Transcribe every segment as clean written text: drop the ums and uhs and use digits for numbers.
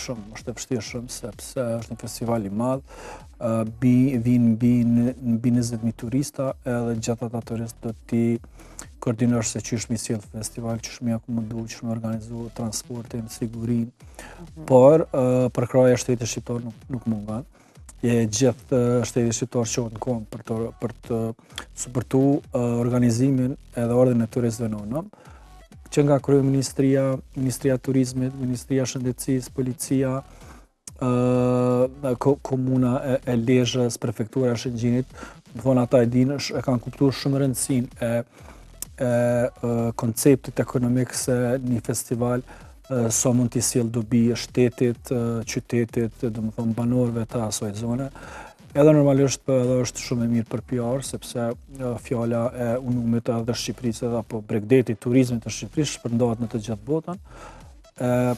është e vështirë shumë sepse është një festival i madh, vinë mbi 20.000 turista edhe gjatë ata turistë do t'i koordinosh se qysh mi sjell festival, qysh mi akomodu, qysh mi organizu transportin, sigurinë, por përkraja e shtetit shqiptar nuk mungon. Gjithë shteti shqiptar qohet në kohën për të suportu organizimin edhe ardhin e turistëve në UNAM, që nga Kryeministria, Ministria e Turizmit, Ministria e Shëndetësisë, Policia, Komuna e Lezhës, Prefektura e Shëngjinit, më thonë ata e dinë, e kanë kuptuar shumë rëndësinë e konceptit ekonomik se një festival sa mund t'i sjellë dobi shtetit, qytetit, domethënë banorëve të asaj zone. Edhe normalisht edhe është shumë e mirë për PR, sepse fjala e unumit edhe Shqipërisë edhe apo Bregdeti turizmit të Shqipërisë shpërndahet në të gjithë botën.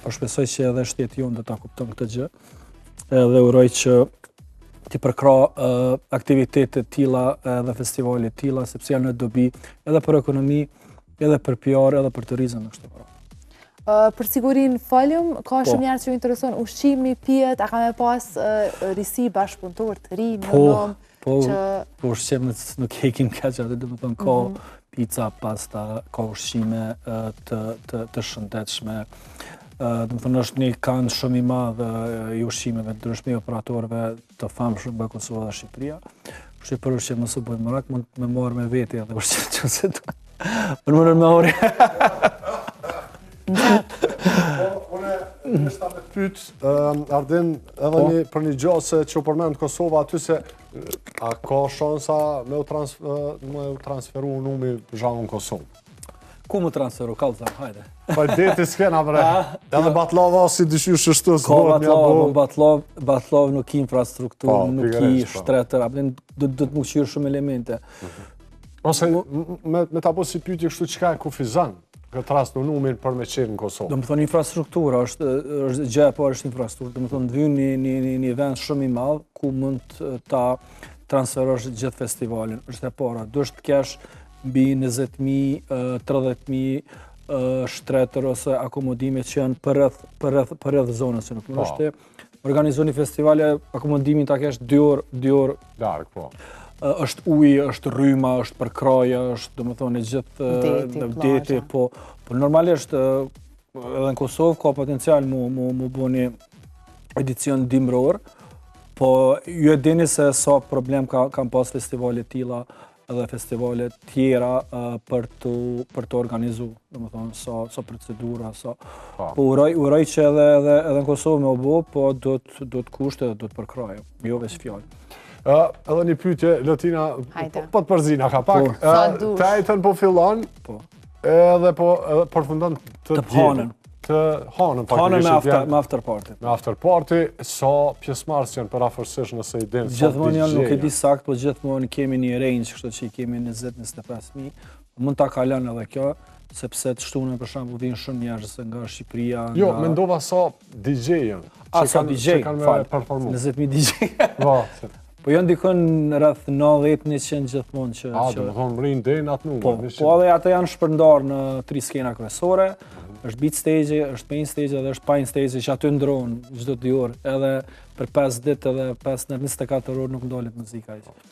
Po shpresoj që edhe shteti jonë do ta kupton këtë gjë. Edhe uroj që t'i përkra aktivitete të tilla edhe festivale të tilla, sepse janë në dobi edhe për ekonomi, edhe për PR, edhe për turizëm në këtë kohë. Për sigurinë falim, ka shumë njerëz që ju intereson ushqimi, pijet, a ka me pas risi bashkëpunëtor të ri në UNAM? Po ushqim nuk hekim kaq atë, domethënë ka pica, pasta, ka ushqime të shëndetshme. Domethënë është një kanë shumë i madh i ushqimeve të ndryshme operatorëve të famshëm nga Kosova dhe Shqipëria. Kështu për ushqim mos u bëjmë merak, mund me marr me vete edhe ushqim nëse do. Për më me orë. Unë shta me pyt, Ardin, edhe për një gjose që u përmend Kosova aty se a ka shansa me u transferu numi zhangën Kosovë? Ku më transferu? Kallëzar, hajde. Pa deti s'kena bre, edhe Batlava si dyshysh shtu ka Batlava nuk ki infrastrukturë, nuk ki shtretër, do të më qyrë shumë elemente. Ose me ta po si pyetje kështu çka e kufizon këtë rast në numin për me qenë në Kosovë? Do më thonë infrastruktura, është gjë e parë është infrastruktura, do më thonë të vjen një vend shumë i madh ku mund ta transferosh gjithë festivalin. Është e para, duhet të kesh mbi 20.000, 30.000 shtretër ose akomodime që janë për rreth zonës, që nuk mund është organizoni festivale, akomodimin ta kesh 2 orë larg, po. Është ujë, është rryma, është përkraja, është domethënë gjithë deti, po normalisht edhe në Kosovë ka potencial mu bëni edicion dimror, po ju e dini se sa problem kanë pas festivale tilla edhe festivale tjera për të organizu, domethënë sa procedura, sa. Po uroj që edhe në Kosovë me u bë, po do të kushte dhe do të përkraja, jo veç fjalë. Edhe një pyetje, Lotina, po të përzina ka pak. Tajtën po fillon, edhe po përfundon të hanën. Të hanën me after party. Me after party, sa pjesëmarrës janë për afërsisht nëse i den. Gjithmonë janë, nuk e di sakt, po gjithmonë kemi një range, kështu që i kemi 20-25.000. Mund ta kalon edhe kjo, sepse të shtunën për shembull vijnë shumë njerëz nga Shqipëria. Jo, mendova sa DJ janë. Sa DJ kanë me performu. 20.000 DJ. Po janë dikon rreth 90-100 gjithmonë që... do më thonë mrinë dhe në atë numër. Po edhe ata janë shpërndarë në 3 skena kryesore, është beat stage, është main stage edhe është pine stage që aty ndronë çdo 2 orë, edhe për 5 ditë edhe 24 orë nuk ndalet muzika.